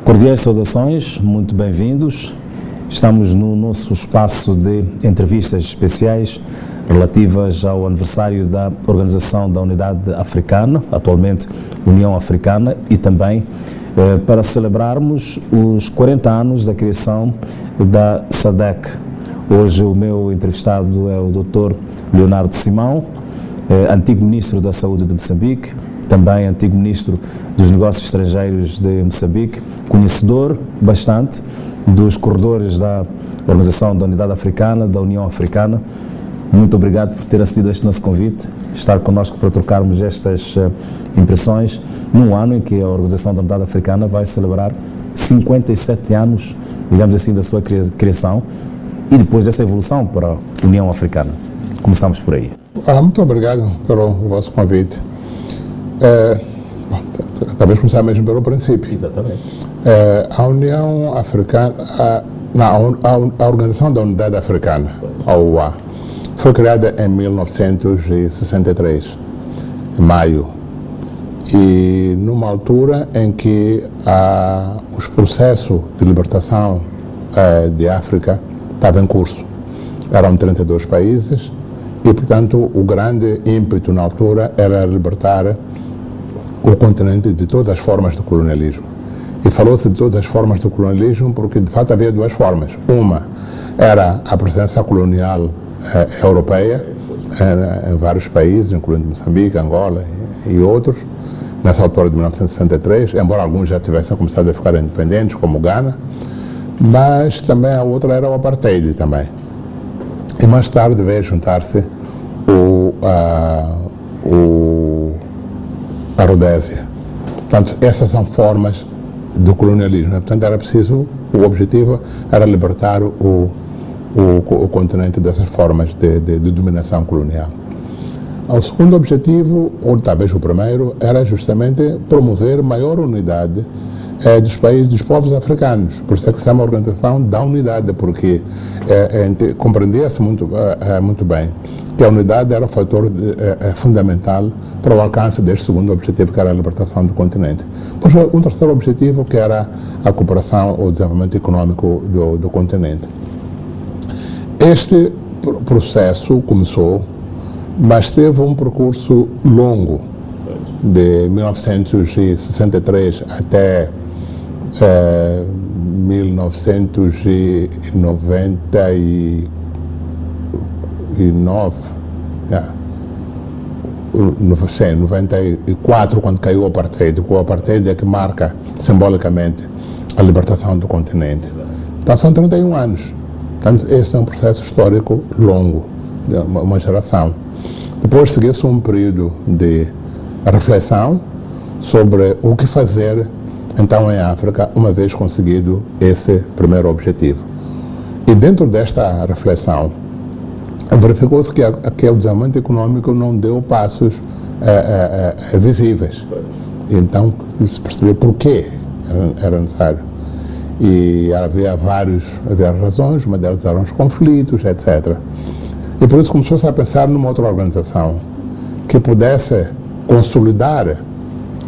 Cordiais saudações, muito bem-vindos. Estamos no nosso espaço de entrevistas especiais relativas ao aniversário da Organização da Unidade Africana, atualmente União Africana, e também para celebrarmos os 40 anos da criação da SADC. Hoje o meu entrevistado é o Dr. Leonardo Simão, antigo Ministro da Saúde de Moçambique, também antigo Ministro dos Negócios Estrangeiros de Moçambique, conhecedor bastante dos corredores da Organização da Unidade Africana, da União Africana. Muito obrigado por ter acedido a este nosso convite, estar connosco para trocarmos estas impressões num ano em que a Organização da Unidade Africana vai celebrar 57 anos, digamos assim, da sua criação e depois dessa evolução para a União Africana. Começamos por aí. Muito obrigado pelo vosso convite. Talvez começar mesmo pelo princípio. Exatamente. A União Africana, a Organização da Unidade Africana, a OUA, foi criada em 1963, em maio, e numa altura em que os processos de libertação de África estavam em curso. Eram 32 países e, portanto, o grande ímpeto na altura era libertar o continente de todas as formas de colonialismo. E falou-se de todas as formas de colonialismo porque, de fato, havia duas formas. Uma era a presença colonial europeia em vários países, incluindo Moçambique, Angola e outros, nessa altura de 1963, embora alguns já tivessem começado a ficar independentes, como Ghana, mas também a outra era o apartheid também. E mais tarde veio juntar-se a Rodésia. Portanto, essas são formas do colonialismo. Portanto, era preciso, o objetivo era libertar o continente dessas formas de dominação colonial. O segundo objetivo, ou talvez o primeiro, era justamente promover maior unidade dos países, dos povos africanos. Por isso é que se chama a Organização da Unidade, porque compreendia-se muito bem que a unidade era o fator fundamental para o alcance deste segundo objetivo, que era a libertação do continente. Pois um terceiro objetivo, que era a cooperação ou desenvolvimento econômico do continente. Este processo começou, mas teve um percurso longo, de 1963 até 1999, 94, quando caiu o apartheid. O apartheid é que marca simbolicamente a libertação do continente. Então são 31 anos. Portanto, esse é um processo histórico longo, de uma geração. Depois seguiu-se um período de reflexão sobre o que fazer então em África, uma vez conseguido esse primeiro objetivo. E dentro desta reflexão, verificou-se que o desenvolvimento econômico não deu passos visíveis. Então, se percebeu por que era necessário. E havia várias razões, uma delas eram os conflitos, etc. E por isso começou-se a pensar numa outra organização que pudesse consolidar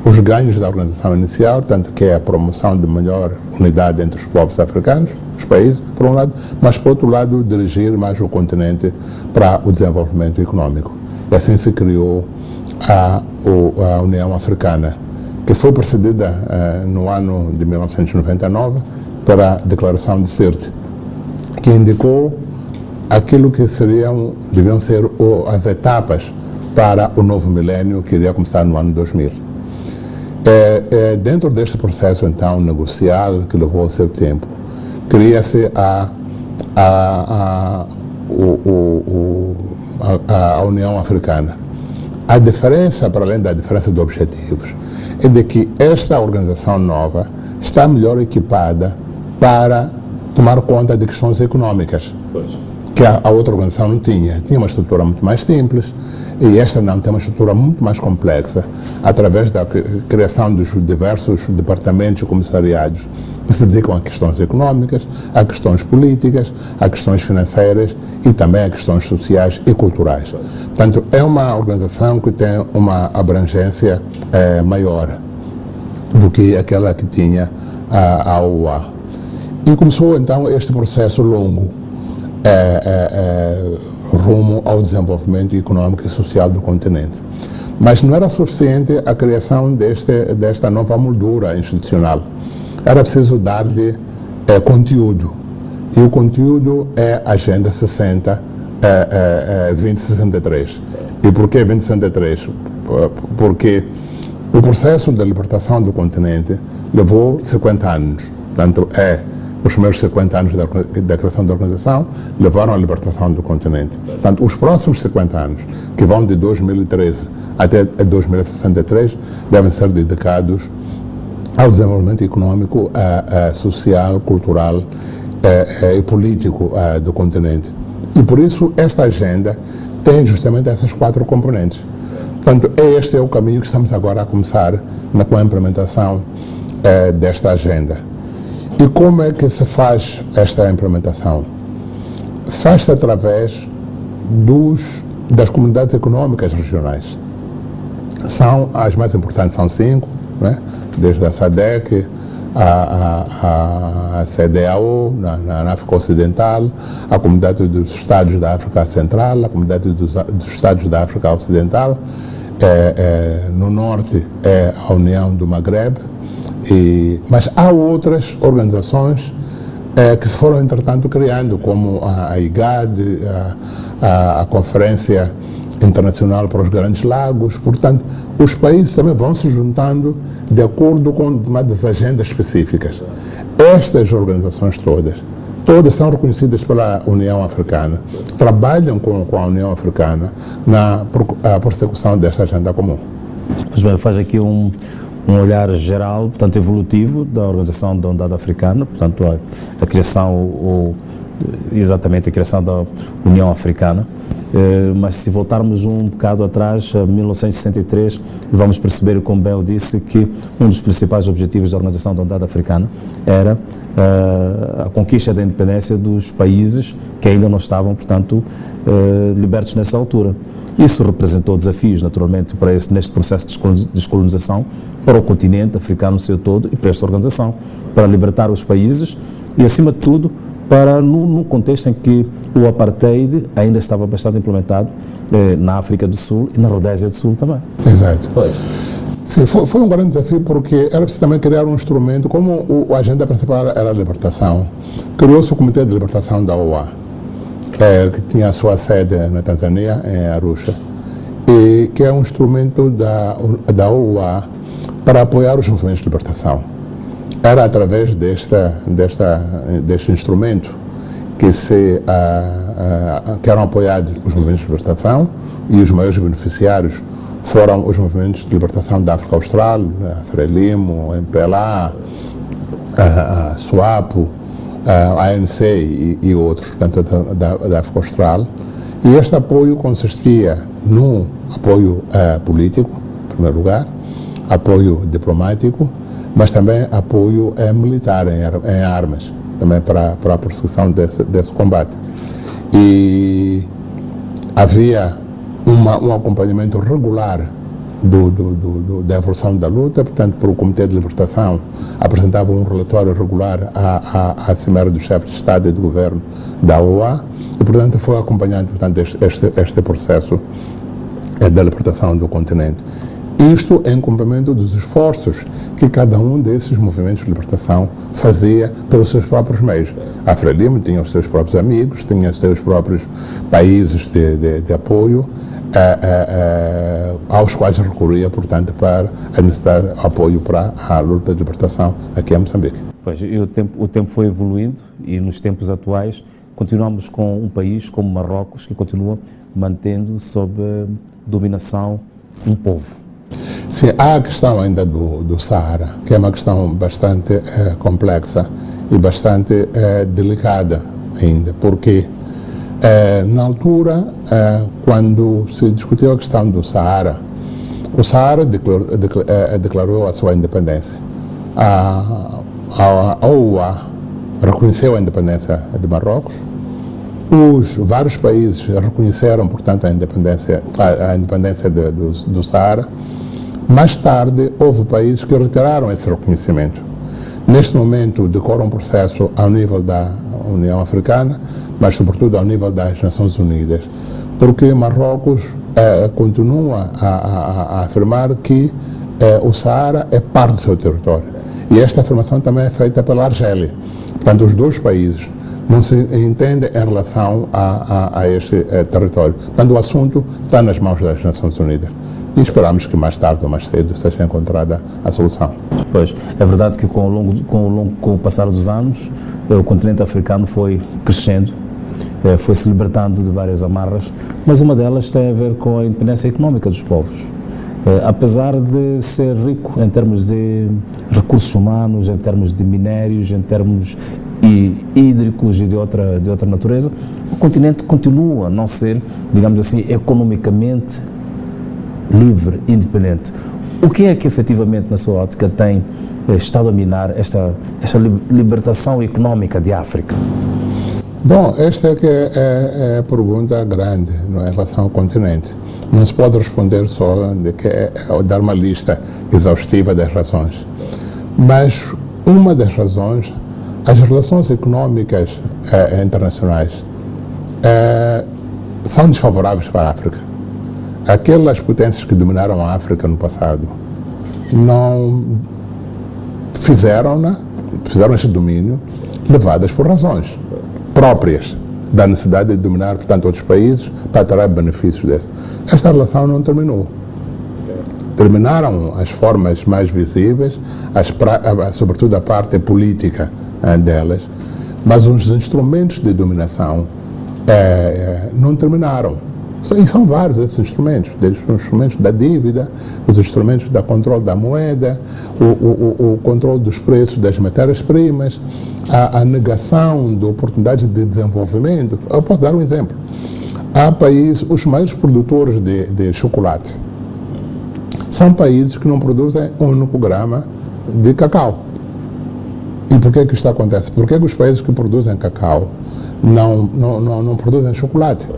os ganhos da organização inicial, tanto que é a promoção de maior unidade entre os povos africanos, os países, por um lado, mas por outro lado, dirigir mais o continente para o desenvolvimento econômico. E assim se criou a União Africana, que foi precedida no ano de 1999 pela Declaração de Sirte, que indicou aquilo que deviam ser as etapas para o novo milênio, que iria começar no ano 2000. Dentro deste processo, então, negocial, que levou o seu tempo, cria-se a União Africana. A diferença, para além da diferença de objetivos, é de que esta organização nova está melhor equipada para tomar conta de questões econômicas, que a outra organização não tinha. Tinha uma estrutura muito mais simples, e esta não, tem uma estrutura muito mais complexa, através da criação dos diversos departamentos e comissariados que se dedicam a questões econômicas, a questões políticas, a questões financeiras e também a questões sociais e culturais. Portanto, é uma organização que tem uma abrangência maior do que aquela que tinha à OUA. E começou então este processo longo rumo ao desenvolvimento econômico e social do continente. Mas não era suficiente a criação desta nova moldura institucional. Era preciso dar-lhe conteúdo. E o conteúdo é a Agenda 2063. E por que 2063? Porque o processo de libertação do continente levou 50 anos. Portanto, os primeiros 50 anos da criação da organização levaram à libertação do continente. Portanto, os próximos 50 anos, que vão de 2013 até 2063, devem ser dedicados ao desenvolvimento econômico, social, cultural e político do continente. E por isso esta agenda tem justamente essas 4 componentes. Portanto, este é o caminho que estamos agora a começar com a implementação desta agenda. E como é que se faz esta implementação? Faz-se através das comunidades econômicas regionais. As mais importantes são 5, né? Desde a SADC, a CEDEAO na África Ocidental, a Comunidade dos Estados da África Central, a Comunidade dos Estados da África Ocidental, no norte é a União do Magreb, mas há outras organizações que se foram, entretanto, criando, como a IGAD, a Conferência Internacional para os Grandes Lagos. Portanto, os países também vão se juntando de acordo com determinadas agendas específicas. Estas organizações todas são reconhecidas pela União Africana, trabalham com a União Africana na persecução desta agenda comum. Pois bem, faz aqui um olhar geral, portanto, evolutivo da Organização da Unidade Africana, portanto, a criação, exatamente a criação da União Africana. Mas se voltarmos um bocado atrás, a 1963, vamos perceber, como bem eu disse, que um dos principais objetivos da Organização da Unidade Africana era a conquista da independência dos países que ainda não estavam, portanto, libertos nessa altura. Isso representou desafios, naturalmente, neste processo de descolonização para o continente africano no seu todo e para esta organização, para libertar os países e, acima de tudo, num contexto em que o apartheid ainda estava bastante implementado na África do Sul e na Rodésia do Sul também. Exato. Sim, foi um grande desafio porque era preciso também criar um instrumento, como a agenda principal era a libertação. Criou-se o Comitê de Libertação da OUA, que tinha a sua sede na Tanzânia, em Arusha, e que é um instrumento da OUA para apoiar os movimentos de libertação. Era através deste instrumento que eram apoiados os movimentos de libertação, e os maiores beneficiários foram os movimentos de libertação da África Austral, a Frelimo, a MPLA, a SWAPO, a ANC e outros, portanto, da África Austral. E este apoio consistia num apoio político, em primeiro lugar, apoio diplomático, mas também apoio militar em armas, também para a persecução desse combate. E havia um acompanhamento regular da evolução da luta, portanto, por o Comitê de Libertação apresentava um relatório regular à Cimeira dos Chefes de Estado e de Governo da OUA, e, portanto, foi acompanhando, portanto, este processo da libertação do continente. Isto em complemento dos esforços que cada um desses movimentos de libertação fazia pelos seus próprios meios. A Frelimo tinha os seus próprios amigos, tinha os seus próprios países de apoio, aos quais recorria, portanto, para administrar apoio para a luta de libertação aqui em Moçambique. Pois, e o tempo foi evoluindo e nos tempos atuais continuamos com um país como Marrocos que continua mantendo sob dominação um povo. Sim, há a questão ainda do Saara, que é uma questão bastante complexa e bastante delicada ainda, porque na altura, quando se discutiu a questão do Saara, o Saara declarou a sua independência. A OUA reconheceu a independência de Marrocos, os vários países reconheceram, portanto, a independência do Saara. Mais tarde, houve países que retiraram esse reconhecimento. Neste momento decorre um processo ao nível da União Africana, mas sobretudo ao nível das Nações Unidas, porque Marrocos continua a afirmar que o Saara é parte do seu território. E esta afirmação também é feita pela Argélia. Portanto, os dois países não se entendem em relação a este território. Portanto, o assunto está nas mãos das Nações Unidas. E esperamos que mais tarde ou mais cedo seja encontrada a solução. Pois, é verdade que com o passar dos anos, o continente africano foi crescendo, foi se libertando de várias amarras, mas uma delas tem a ver com a independência económica dos povos. Apesar de ser rico em termos de recursos humanos, em termos de minérios, em termos hídricos e de outra natureza, o continente continua a não ser, digamos assim, economicamente livre, independente. O que é que efetivamente, na sua ótica, tem estado a minar esta libertação económica de África? Bom, esta é que é a pergunta grande, não é, em relação ao continente. Não se pode responder só de que dar uma lista exaustiva das razões. Mas uma das razões, as relações económicas internacionais são desfavoráveis para a África. Aquelas potências que dominaram a África no passado não fizeram esse domínio levadas por razões próprias da necessidade de dominar, portanto, outros países para tirar benefícios desse. Esta relação não terminou. Terminaram as formas mais visíveis, sobretudo a parte política delas, mas os instrumentos de dominação não terminaram. E são vários esses instrumentos, desde os instrumentos da dívida, os instrumentos da controle da moeda, o controle dos preços das matérias-primas, a negação de oportunidades de desenvolvimento. Eu posso dar um exemplo. Há países, os maiores produtores de chocolate, são países que não produzem um único grama de cacau. E por que isto acontece? Por que os países que produzem cacau não produzem chocolate?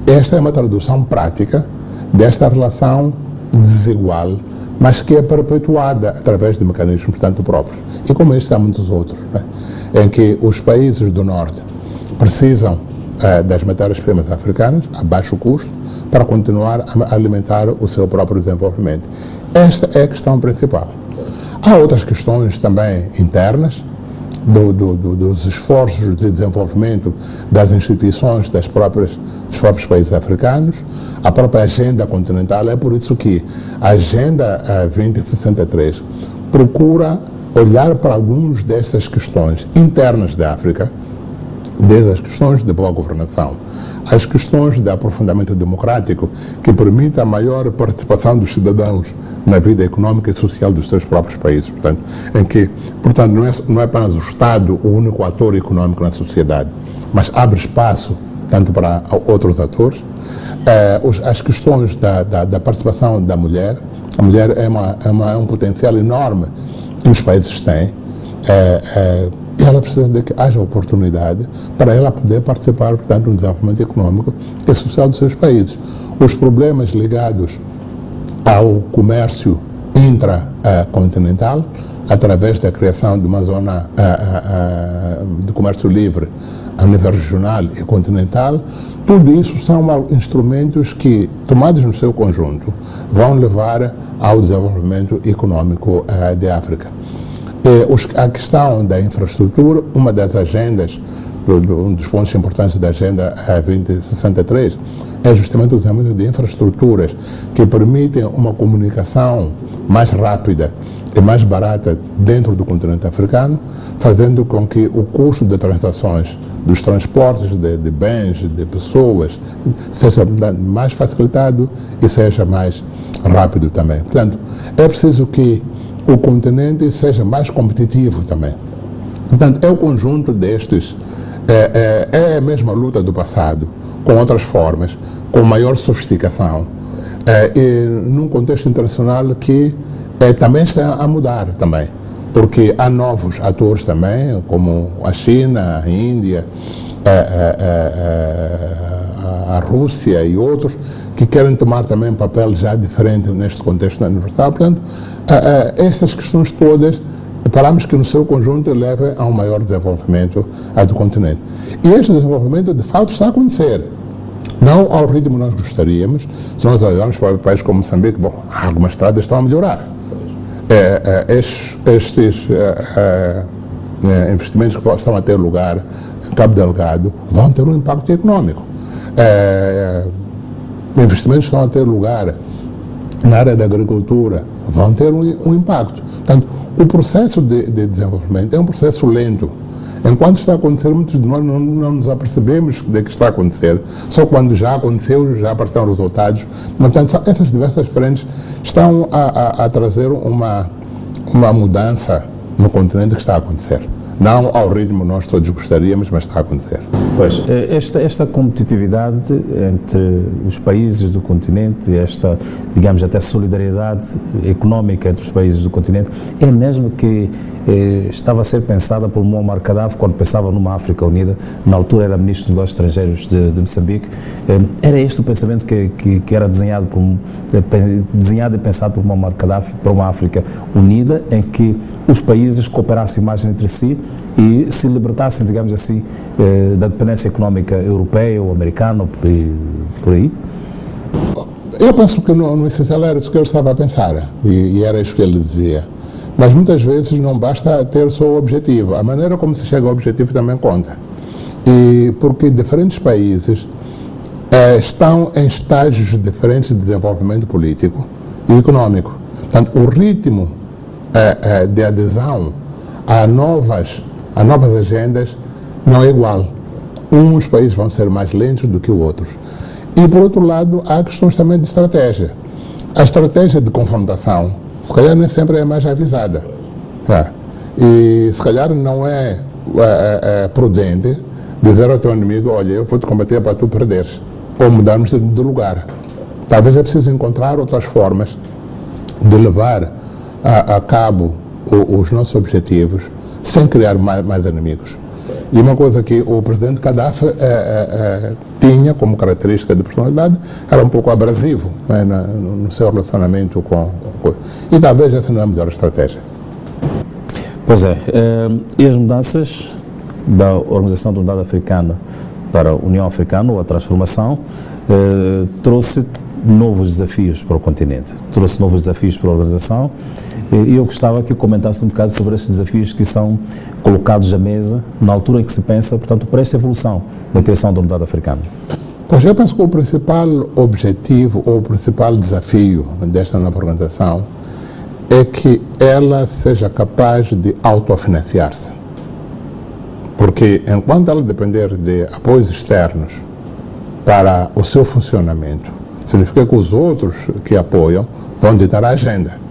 Esta é uma tradução prática desta relação desigual, mas que é perpetuada através de mecanismos tanto próprios. E como este, há muitos outros, né? Em que os países do Norte precisam das matérias-primas africanas a baixo custo para continuar a alimentar o seu próprio desenvolvimento. Esta é a questão principal. Há outras questões também internas, dos esforços de desenvolvimento das instituições dos próprios países africanos, a própria agenda continental. É por isso que a Agenda 2063 procura olhar para algumas dessas questões internas da África, desde as questões de boa governação, as questões de aprofundamento democrático, que permita a maior participação dos cidadãos na vida econômica e social dos seus próprios países. Portanto, não é apenas o Estado o único ator econômico na sociedade, mas abre espaço tanto para outros atores. As questões da participação da mulher. A mulher é um potencial enorme que os países têm. E ela precisa de que haja oportunidade para ela poder participar, portanto, no desenvolvimento econômico e social dos seus países. Os problemas ligados ao comércio intracontinental, através da criação de uma zona de comércio livre a nível regional e continental, tudo isso são instrumentos que, tomados no seu conjunto, vão levar ao desenvolvimento econômico da África. A questão da infraestrutura, uma das agendas, um dos pontos importantes da Agenda 2063, é justamente o desenvolvimento de infraestruturas que permitem uma comunicação mais rápida e mais barata dentro do continente africano, fazendo com que o custo de transações dos transportes de bens, de pessoas, seja mais facilitado e seja mais rápido também. Portanto, é preciso que o continente seja mais competitivo também. Portanto, é o conjunto destes, é a mesma luta do passado, com outras formas, com maior sofisticação, e num contexto internacional que também está a mudar também, porque há novos atores também, como a China, a Índia, a Rússia e outros, que querem tomar também um papel já diferente neste contexto universal. Portanto, estas questões todas esperamos que no seu conjunto leve a um maior desenvolvimento do continente. E este desenvolvimento, de fato, está a acontecer. Não ao ritmo que nós gostaríamos. Se nós olharmos para países como Moçambique, bom, algumas estradas estão a melhorar. Estes investimentos que estão a ter lugar em Cabo Delgado vão ter um impacto econômico. Investimentos que estão a ter lugar na área da agricultura vão ter um impacto. Portanto, o processo de desenvolvimento é um processo lento. Enquanto está a acontecer, muitos de nós não nos apercebemos de que está a acontecer. Só quando já aconteceu, já apareceram resultados. Portanto, essas diversas frentes estão a trazer uma mudança no continente que está a acontecer. Não ao ritmo que nós todos gostaríamos, mas está a acontecer. Pois, esta competitividade entre os países do continente, esta, digamos, até solidariedade económica entre os países do continente, é mesmo que estava a ser pensada por Muammar Gaddafi quando pensava numa África Unida, na altura era Ministro dos Negócios Estrangeiros de Moçambique. Era este o pensamento que era desenhado e pensado por Muammar Gaddafi para uma África Unida, em que os países cooperassem mais entre si e se libertassem, digamos assim, da dependência económica europeia ou americana, ou por aí? Eu penso que no essencial era isso que ele estava a pensar, e era isso que ele dizia. Mas muitas vezes não basta ter só o objetivo, a maneira como se chega ao objetivo também conta. E porque diferentes países estão em estágios diferentes de desenvolvimento político e econômico. Portanto, o ritmo de adesão a novas agendas não é igual. Uns países vão ser mais lentos do que outros. E, por outro lado, há questões também de estratégia. A estratégia de confrontação, se calhar, nem sempre é mais avisada. E, se calhar, não é prudente dizer ao teu inimigo, olha, eu vou te combater para tu perderes, ou mudarmos de lugar. Talvez é preciso encontrar outras formas de levar a cabo os nossos objetivos sem criar mais inimigos. E uma coisa que o presidente Gaddafi tinha como característica de personalidade era um pouco abrasivo, né, no seu relacionamento com... E talvez essa não é a melhor estratégia. Pois é. E as mudanças da Organização da Unidade Africana para a União Africana, ou a transformação, trouxe novos desafios para o continente, trouxe novos desafios para a organização, e eu gostava que comentasse um bocado sobre estes desafios que são colocados à mesa na altura em que se pensa, portanto, para esta evolução da criação da Unidade Africana. Pois eu penso que o principal objetivo ou o principal desafio desta nova organização é que ela seja capaz de autofinanciar-se. Porque enquanto ela depender de apoios externos para o seu funcionamento, significa que os outros que apoiam vão ditar a agenda,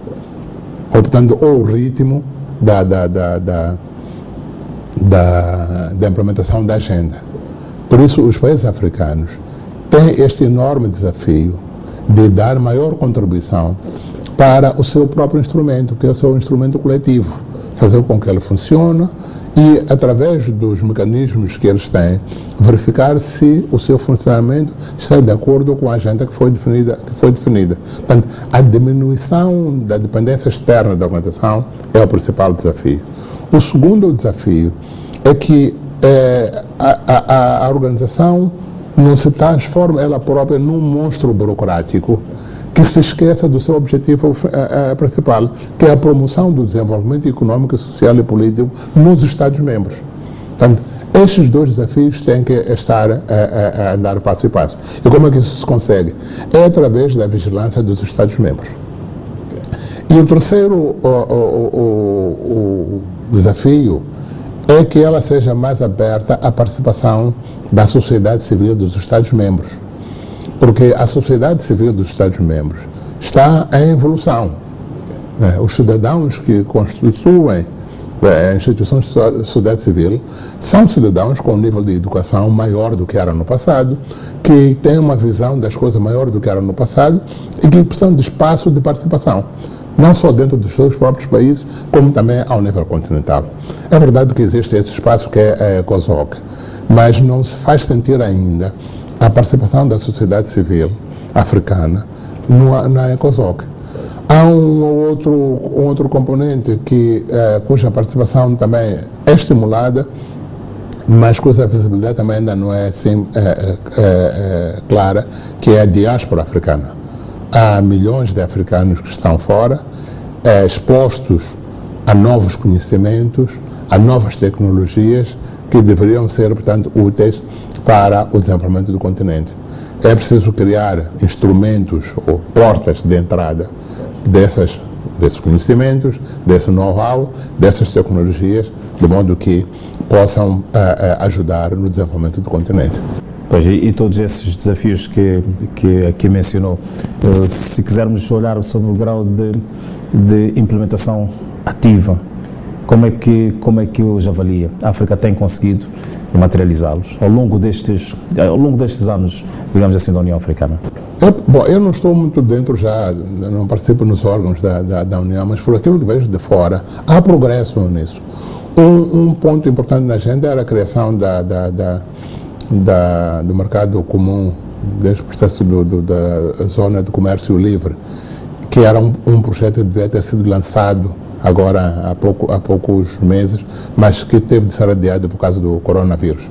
optando ou o ritmo da implementação da agenda. Por isso, os países africanos têm este enorme desafio de dar maior contribuição para o seu próprio instrumento, que é o seu instrumento coletivo, fazer com que ele funcione e, através dos mecanismos que eles têm, verificar se o seu funcionamento está de acordo com a agenda que foi definida. Portanto, a diminuição da dependência externa da organização é o principal desafio. O segundo desafio é que a organização não se transforme ela própria num monstro burocrático que se esqueça do seu objetivo principal, que é a promoção do desenvolvimento econômico, social e político nos Estados-membros. Portanto, estes dois desafios têm que estar a andar passo a passo. E como é que isso se consegue? É através da vigilância dos Estados-membros. E o terceiro o desafio é que ela seja mais aberta à participação da sociedade civil dos Estados-membros. Porque a sociedade civil dos Estados-membros está em evolução. Os cidadãos que constituem instituições de sociedade civil são cidadãos com um nível de educação maior do que era no passado, que têm uma visão das coisas maior do que era no passado e que precisam de espaço de participação, não só dentro dos seus próprios países, como também ao nível continental. É verdade que existe esse espaço que é a COSOC, mas não se faz sentir ainda a participação da sociedade civil africana na ECOSOC. Há um outro componente cuja participação também é estimulada, mas cuja visibilidade também ainda não é assim clara, que é a diáspora africana. Há milhões de africanos que estão fora, expostos a novos conhecimentos, a novas tecnologias que deveriam ser, portanto, úteis para o desenvolvimento do continente. É preciso criar instrumentos ou portas de entrada desses conhecimentos, desse know-how, dessas tecnologias, de modo que possam ajudar no desenvolvimento do continente. Pois, e todos esses desafios que aqui mencionou, se quisermos olhar sobre o grau de implementação ativa, como é que os avalia? A África tem conseguido materializá-los ao longo destes anos, digamos assim, da União Africana? Eu não estou muito dentro já, não participo nos órgãos da União, mas por aquilo que vejo de fora, há progresso nisso. Um ponto importante na agenda era a criação do mercado comum, desde o processo da zona de comércio livre, que era um projeto que devia ter sido lançado agora há poucos meses, mas que teve de ser adiado por causa do coronavírus.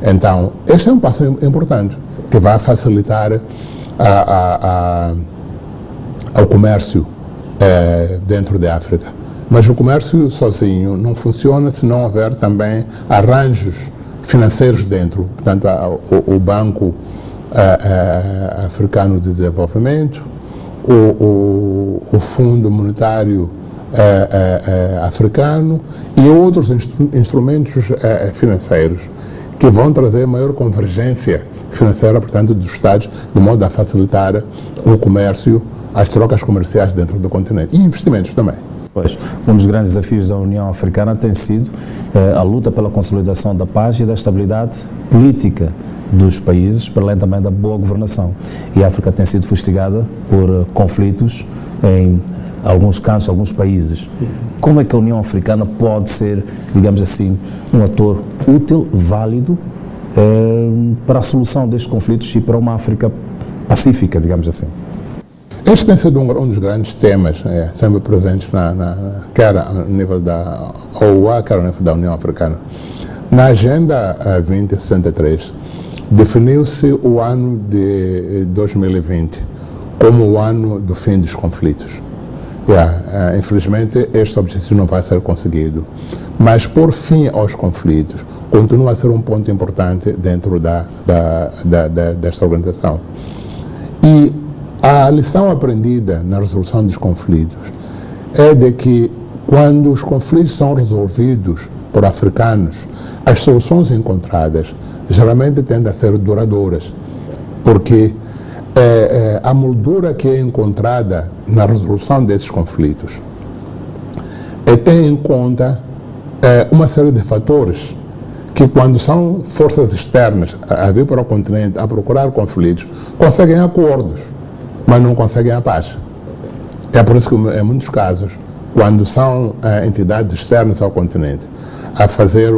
Então, este é um passo importante, que vai facilitar ao comércio dentro da África. Mas o comércio sozinho não funciona se não houver também arranjos financeiros dentro. Portanto, o Banco Africano de Desenvolvimento, o Fundo Monetário Africano e outros instrumentos financeiros que vão trazer maior convergência financeira, portanto, dos Estados, de modo a facilitar o comércio, as trocas comerciais dentro do continente e investimentos também. Pois, um dos grandes desafios da União Africana tem sido a luta pela consolidação da paz e da estabilidade política dos países, para além também da boa governação. E a África tem sido fustigada por conflitos em alguns cantos, alguns países. Como é que a União Africana pode ser, digamos assim, um ator útil, válido, para a solução destes conflitos e para uma África pacífica, digamos assim? Este tem sido um dos grandes temas sempre presentes, quer a nível da OUA, quer a nível da União Africana. Na Agenda 2063, definiu-se o ano de 2020 como o ano do fim dos conflitos. Infelizmente, este objetivo não vai ser conseguido, mas por fim aos conflitos continua a ser um ponto importante dentro desta organização. E a lição aprendida na resolução dos conflitos é de que quando os conflitos são resolvidos por africanos, as soluções encontradas geralmente tendem a ser duradouras, porque a moldura que é encontrada na resolução desses conflitos tem em conta uma série de fatores que, quando são forças externas a vir para o continente a procurar conflitos, conseguem acordos, mas não conseguem a paz. É por isso que, em muitos casos, quando são entidades externas ao continente a fazer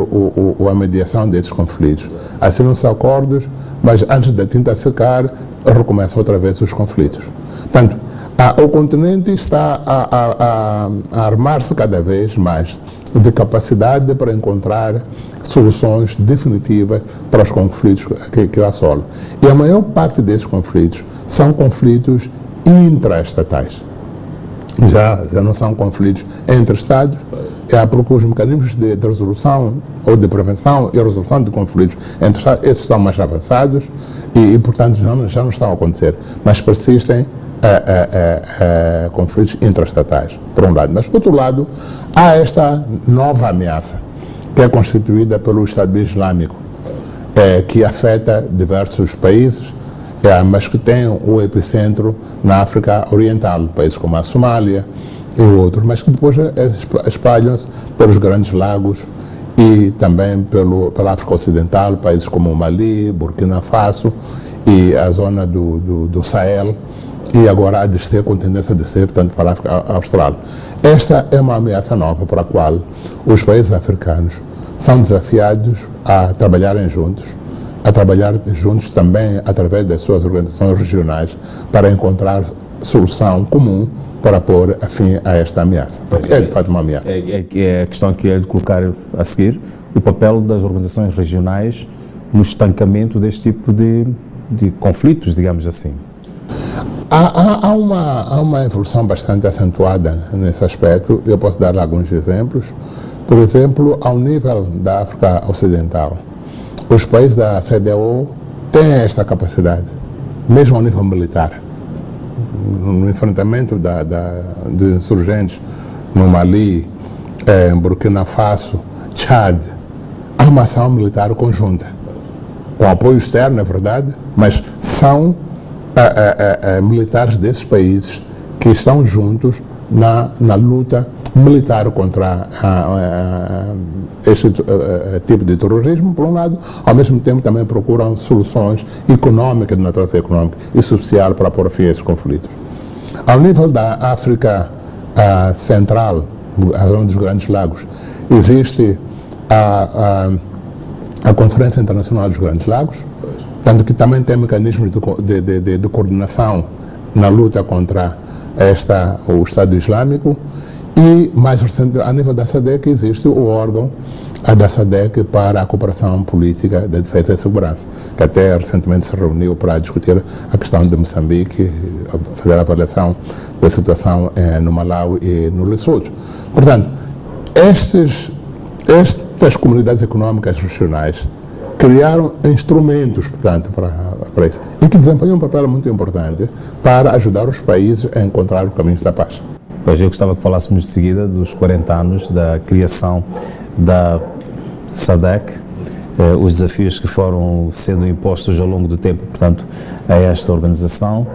a mediação desses conflitos, assinam-se acordos, mas antes da tinta secar, recomeçam outra vez os conflitos. Portanto, o continente está a armar-se cada vez mais de capacidade para encontrar soluções definitivas para os conflitos que assolam. E a maior parte desses conflitos são conflitos intraestatais. Já não são conflitos entre Estados, porque os mecanismos de resolução ou de prevenção e resolução de conflitos entre Estados, esses estão mais avançados e portanto, já não estão a acontecer, mas persistem conflitos intraestatais, por um lado. Mas, por outro lado, há esta nova ameaça, que é constituída pelo Estado Islâmico, que afeta diversos países, mas que tem o epicentro na África Oriental, países como a Somália e outros, mas que depois espalham-se pelos grandes lagos e também pela África Ocidental, países como o Mali, Burkina Faso e a zona do Sahel, e agora a descer, com tendência a descer, portanto, para a África Austral. Esta é uma ameaça nova para a qual os países africanos são desafiados a trabalharem juntos, também através das suas organizações regionais, para encontrar solução comum para pôr fim a esta ameaça, porque é de fato uma ameaça. É a questão que eu ia lhe colocar a seguir, o papel das organizações regionais no estancamento deste tipo de conflitos, digamos assim. Há uma evolução bastante acentuada nesse aspecto. Eu posso dar alguns exemplos. Por exemplo, ao nível da África Ocidental, os países da CEDEAO têm esta capacidade, mesmo ao nível militar. No enfrentamento dos insurgentes no Mali, em Burkina Faso, Tchad, há uma ação militar conjunta, com apoio externo, é verdade, mas são militares desses países que estão juntos na luta militar contra este tipo de terrorismo, por um lado, ao mesmo tempo também procuram soluções econômicas, de natureza econômica e social para pôr fim a esses conflitos. Ao nível da África Central, a zona dos Grandes Lagos, existe a Conferência Internacional dos Grandes Lagos, tanto que também tem mecanismos de coordenação na luta contra o Estado Islâmico. E, mais recente, a nível da SADC, existe o órgão da SADC para a cooperação política da defesa e segurança, que até recentemente se reuniu para discutir a questão de Moçambique, fazer a avaliação da situação no Malawi e no Lesotho. Portanto, estas comunidades econômicas regionais criaram instrumentos, portanto, para isso, e que desempenham um papel muito importante para ajudar os países a encontrar o caminho da paz. Pois, eu gostava que falássemos de seguida dos 40 anos da criação da SADC, os desafios que foram sendo impostos ao longo do tempo, portanto, a esta organização.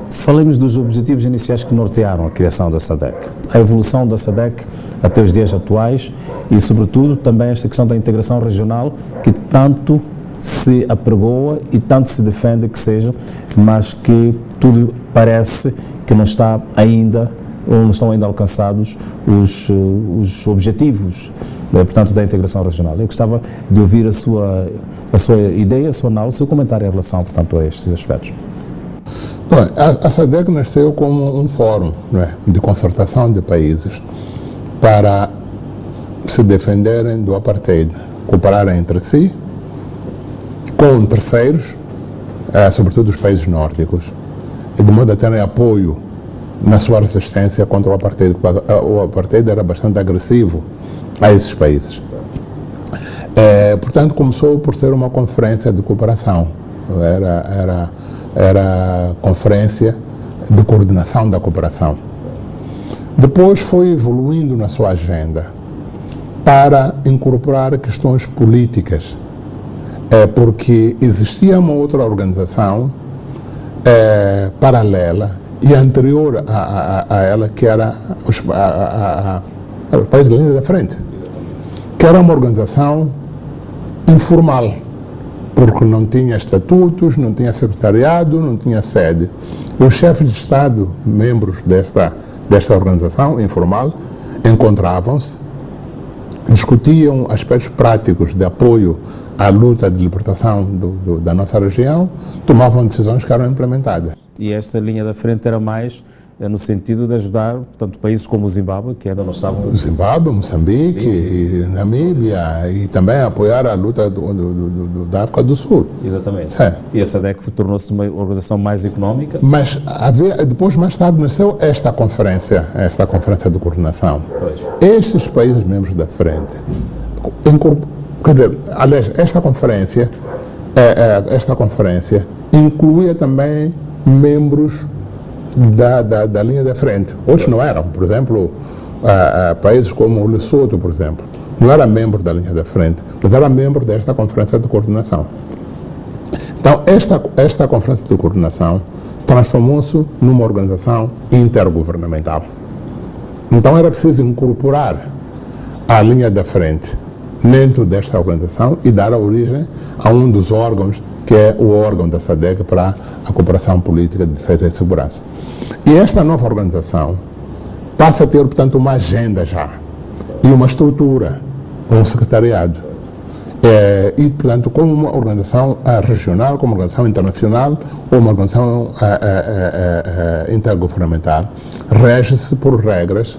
Falemos dos objetivos iniciais que nortearam a criação da SADC, a evolução da SADC até os dias atuais e, sobretudo, também esta questão da integração regional que tanto se apregoa e tanto se defende que seja, mas que tudo parece que não está ainda, ou não estão ainda alcançados os objetivos, portanto, da integração regional. Eu gostava de ouvir a sua ideia, a sua análise, o seu comentário em relação, portanto, a estes aspectos. Bom, a SADC nasceu como um fórum, não é, de concertação de países para se defenderem do apartheid, cooperarem entre si, com terceiros, sobretudo os países nórdicos, e de modo a terem apoio na sua resistência contra o apartheid, porque o apartheid era bastante agressivo a esses países. Portanto, começou por ser uma conferência de cooperação, era conferência de coordenação da cooperação. Depois foi evoluindo na sua agenda para incorporar questões políticas, porque existia uma outra organização paralela e anterior a ela, que era os países da linha da frente, que era uma organização informal, porque não tinha estatutos, não tinha secretariado, não tinha sede. Os chefes de Estado, membros desta organização informal, encontravam-se, discutiam aspectos práticos de apoio à luta de libertação da nossa região, tomavam decisões que eram implementadas. E esta linha da frente era mais no sentido de ajudar, portanto, países como o Zimbábue, que ainda não estavam... O Zimbábue, Moçambique, e Namíbia, e também apoiar a luta da África do Sul. Exatamente. Sim. E a SADC tornou-se uma organização mais económica. Mas depois, mais tarde, nasceu esta conferência de coordenação. Pois. Estes países membros da frente, quer dizer, aliás, esta conferência incluía também membros da linha da frente. Outros não eram. Por exemplo, países como o Lesotho, por exemplo, não era membro da linha da frente, mas era membro desta conferência de coordenação. Então, esta conferência de coordenação transformou-se numa organização intergovernamental. Então, era preciso incorporar a linha da frente dentro desta organização e dar a origem a um dos órgãos, que é o órgão da SADC para a cooperação política de defesa e segurança. E esta nova organização passa a ter, portanto, uma agenda já, e uma estrutura, um secretariado. E, portanto, como uma organização regional, como uma organização internacional ou uma organização intergovernamental, rege-se por regras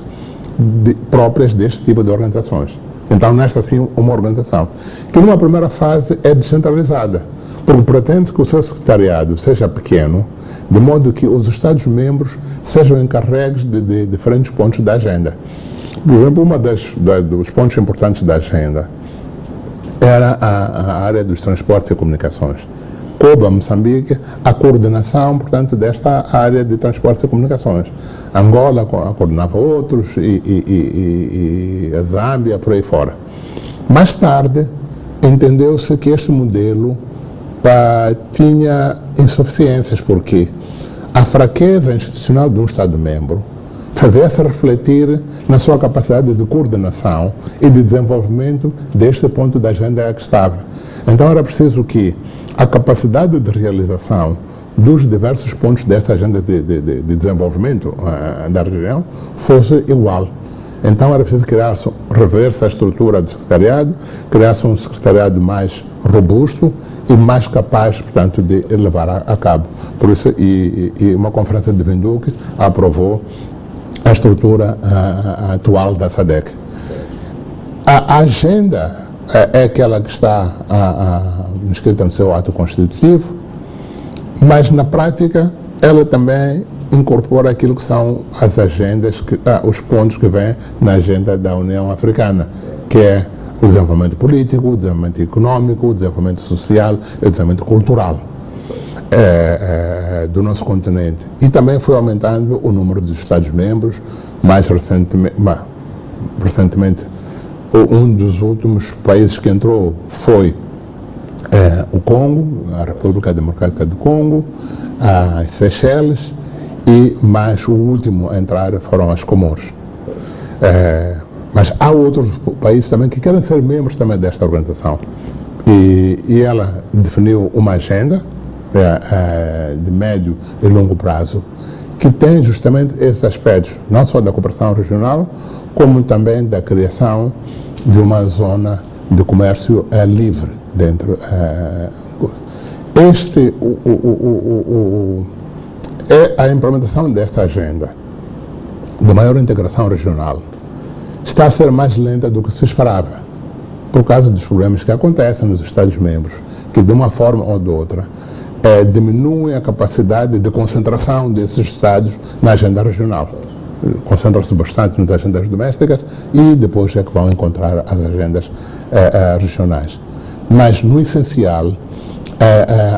próprias deste tipo de organizações. Então, nesta sim, uma organização que numa primeira fase é descentralizada, porque pretende que o seu secretariado seja pequeno, de modo que os Estados-membros sejam encarregues de diferentes pontos da agenda. Por exemplo, dos pontos importantes da agenda era a área dos transportes e comunicações. Coube a Moçambique a coordenação, portanto, desta área de transportes e comunicações. Angola coordenava outros e a Zâmbia, por aí fora. Mais tarde, entendeu-se que este modelo tinha insuficiências, porque a fraqueza institucional de um Estado-membro fazia-se refletir na sua capacidade de coordenação e de desenvolvimento deste ponto da agenda que estava. Então era preciso que a capacidade de realização dos diversos pontos desta agenda de desenvolvimento da região fosse igual. Então era preciso rever-se a estrutura do secretariado, criar-se um secretariado mais robusto e mais capaz, portanto, de levar a cabo. Por isso, e uma conferência de Windhoek aprovou a estrutura atual da SADC. A agenda é aquela que está inscrita no seu ato constitutivo, mas na prática ela também incorpora aquilo que são as agendas, os pontos que vêm na agenda da União Africana, que é o desenvolvimento político, o desenvolvimento econômico, o desenvolvimento social e o desenvolvimento cultural do nosso continente. E também foi aumentando o número dos Estados-membros. Mais recentemente, um dos últimos países que entrou foi o Congo, a República Democrática do Congo, as Seychelles, e mais o último a entrar foram as Comoros. Mas há outros países também que querem ser membros também desta organização. E ela definiu uma agenda de médio e longo prazo que tem justamente esses aspectos, não só da cooperação regional, como também da criação de uma zona de comércio livre dentro. A implementação desta agenda de maior integração regional está a ser mais lenta do que se esperava, por causa dos problemas que acontecem nos Estados-membros, que de uma forma ou de outra diminuem a capacidade de concentração desses Estados na agenda regional. Concentram-se bastante nas agendas domésticas e depois é que vão encontrar as agendas regionais. Mas, no essencial,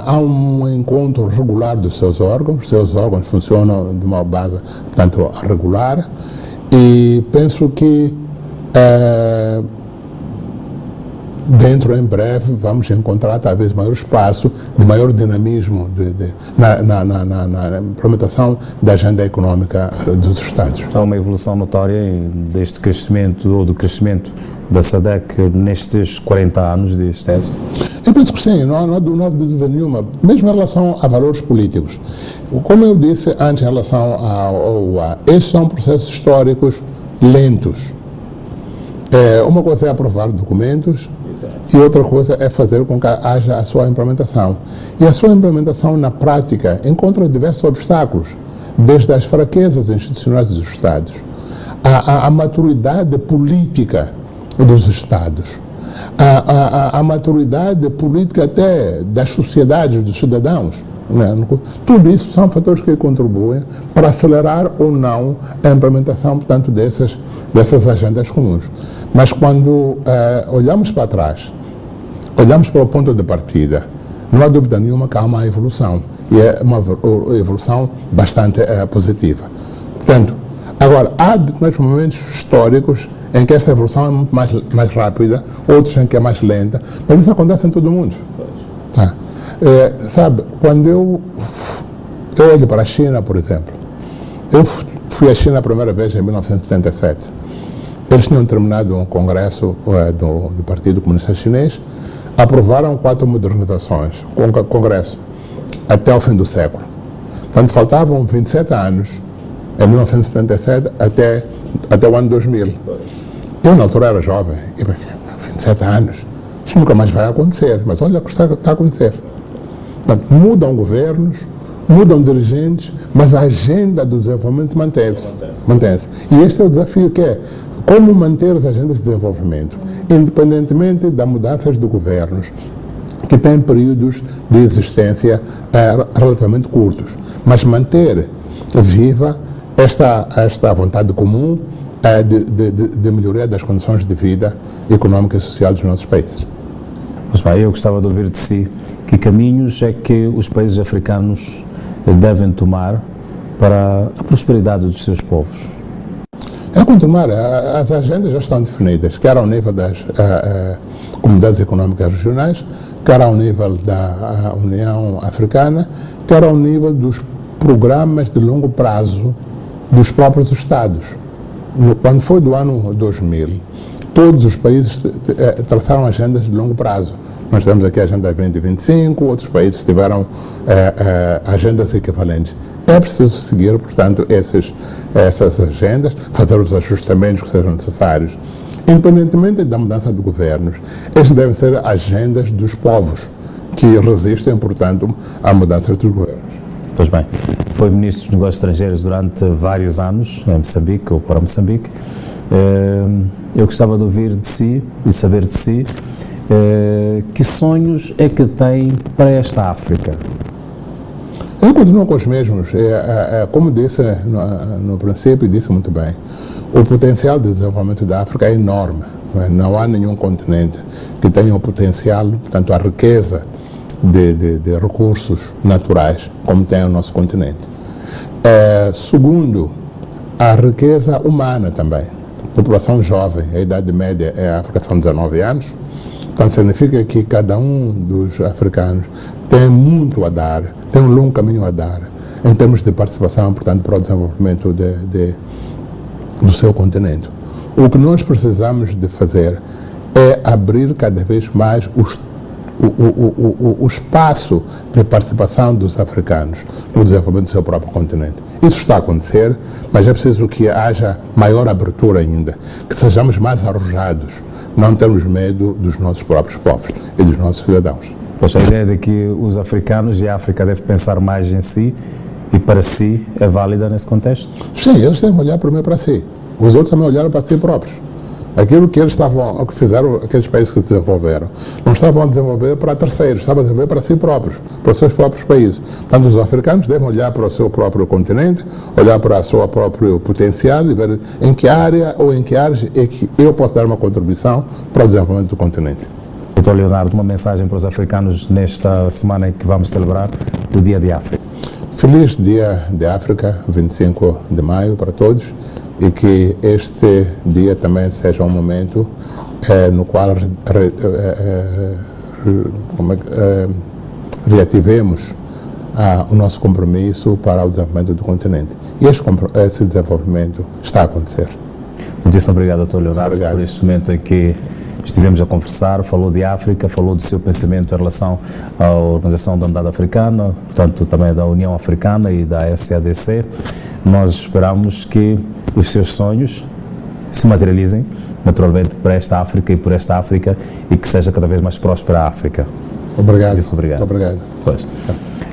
há um encontro regular dos seus órgãos. Os seus órgãos funcionam de uma base, portanto, regular, e penso que dentro, em breve, vamos encontrar talvez maior espaço, de maior dinamismo na implementação da agenda econômica dos Estados. Há uma evolução notória deste crescimento, ou do crescimento da SADC nestes 40 anos de existência? Eu penso que sim, não há dúvida nenhuma, mesmo em relação a valores políticos. Como eu disse antes, em relação ao estes são processos históricos lentos. Uma coisa é aprovar documentos e outra coisa é fazer com que haja a sua implementação. E a sua implementação, na prática, encontra diversos obstáculos, desde as fraquezas institucionais dos Estados, a maturidade política dos Estados, a maturidade política até das sociedades, dos cidadãos. Tudo isso são fatores que contribuem para acelerar ou não a implementação, portanto, dessas agendas comuns. Mas quando olhamos para trás, olhamos para o ponto de partida, não há dúvida nenhuma que há uma evolução, e é uma evolução bastante positiva. Portanto, agora, há determinados momentos históricos em que esta evolução é muito mais rápida, outros em que é mais lenta, mas isso acontece em todo o mundo. Tá? Sabe, quando eu olho para a China, por exemplo, eu fui à China a primeira vez em 1977. Eles tinham terminado um congresso do Partido Comunista Chinês, aprovaram 4 modernizações, congresso, até o fim do século. Portanto, faltavam 27 anos, em 1977, até o ano 2000. Eu, na altura, era jovem, e pensei, 27 anos, Isso nunca mais vai acontecer, mas olha o que está a acontecer. Portanto, mudam governos, mudam dirigentes, mas a agenda do desenvolvimento mantém-se. E este é o desafio que é como manter as agendas de desenvolvimento, independentemente das mudanças de governos, que têm períodos de existência relativamente curtos, mas manter viva esta vontade comum de melhoria das condições de vida econômica e social dos nossos países. Mas bem, eu gostava de ouvir de si que caminhos é que os países africanos devem tomar para a prosperidade dos seus povos. É continuar, as agendas já estão definidas, quer ao nível das comunidades econômicas regionais, quer ao nível da União Africana, quer ao nível dos programas de longo prazo dos próprios Estados. Quando foi do ano 2000, todos os países traçaram agendas de longo prazo. Nós temos aqui a Agenda 2025, outros países tiveram agendas equivalentes. É preciso seguir, portanto, essas agendas, fazer os ajustamentos que sejam necessários. Independentemente da mudança de governos, estas devem ser agendas dos povos que resistem, portanto, à mudança dos governos. Pois bem, foi Ministro dos Negócios Estrangeiros durante vários anos, em Moçambique ou para Moçambique. Eu gostava de ouvir de si e saber de si que sonhos é que tem para esta África? Eu continuo com os mesmos. Como disse no princípio, e disse muito bem, o potencial de desenvolvimento da África é enorme. Não há nenhum continente que tenha o potencial, portanto, a riqueza de recursos naturais como tem o nosso continente. Segundo, a riqueza humana também. População jovem, a idade média em África são 19 anos. Então significa que cada um dos africanos tem muito a dar, tem um longo caminho a dar em termos de participação, portanto, para o desenvolvimento do seu continente. O que nós precisamos de fazer é abrir cada vez mais o espaço de participação dos africanos no desenvolvimento do seu próprio continente. Isso está a acontecer, mas é preciso que haja maior abertura ainda, que sejamos mais arrojados, não termos medo dos nossos próprios povos e dos nossos cidadãos. Pois a ideia de que os africanos e a África devem pensar mais em si e para si é válida nesse contexto? Sim, eles têm que olhar primeiro para si. Os outros também olharam para si próprios. Aquilo que eles estavam, que fizeram, aqueles países que se desenvolveram, não estavam a desenvolver para terceiros, estavam a desenvolver para si próprios, para os seus próprios países. Portanto, os africanos devem olhar para o seu próprio continente, olhar para o seu próprio potencial e ver em que área ou em que áreas é que eu posso dar uma contribuição para o desenvolvimento do continente. Dr. Leonardo, uma mensagem para os africanos nesta semana em que vamos celebrar o Dia de África. Feliz Dia de África, 25 de maio para todos, e que este dia também seja um momento no qual reativemos o nosso compromisso para o desenvolvimento do continente. E esse desenvolvimento está a acontecer. Muitíssimo obrigado, Dr. Leonardo, Obrigado. por este momento em que estivemos a conversar, falou de África, falou do seu pensamento em relação à Organização da Unidade Africana, portanto também da União Africana e da SADC. Nós esperamos que os seus sonhos se materializem naturalmente para esta África e por esta África e que seja cada vez mais próspera a África. Obrigado. Muito obrigado. Muito obrigado. Pois.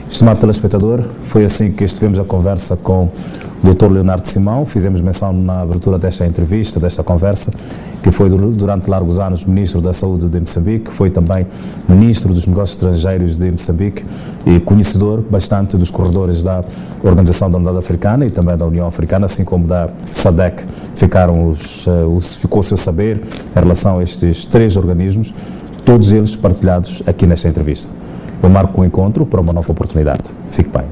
Estimado telespectador, foi assim que estivemos a conversa com o Dr. Leonardo Simão. Fizemos menção na abertura desta entrevista, desta conversa, que foi durante largos anos Ministro da Saúde de Moçambique, foi também Ministro dos Negócios Estrangeiros de Moçambique e conhecedor bastante dos corredores da Organização da Unidade Africana e também da União Africana, assim como da SADC. Ficou o seu saber em relação a estes três organismos, todos eles partilhados aqui nesta entrevista. Eu marco um encontro para uma nova oportunidade. Fique bem.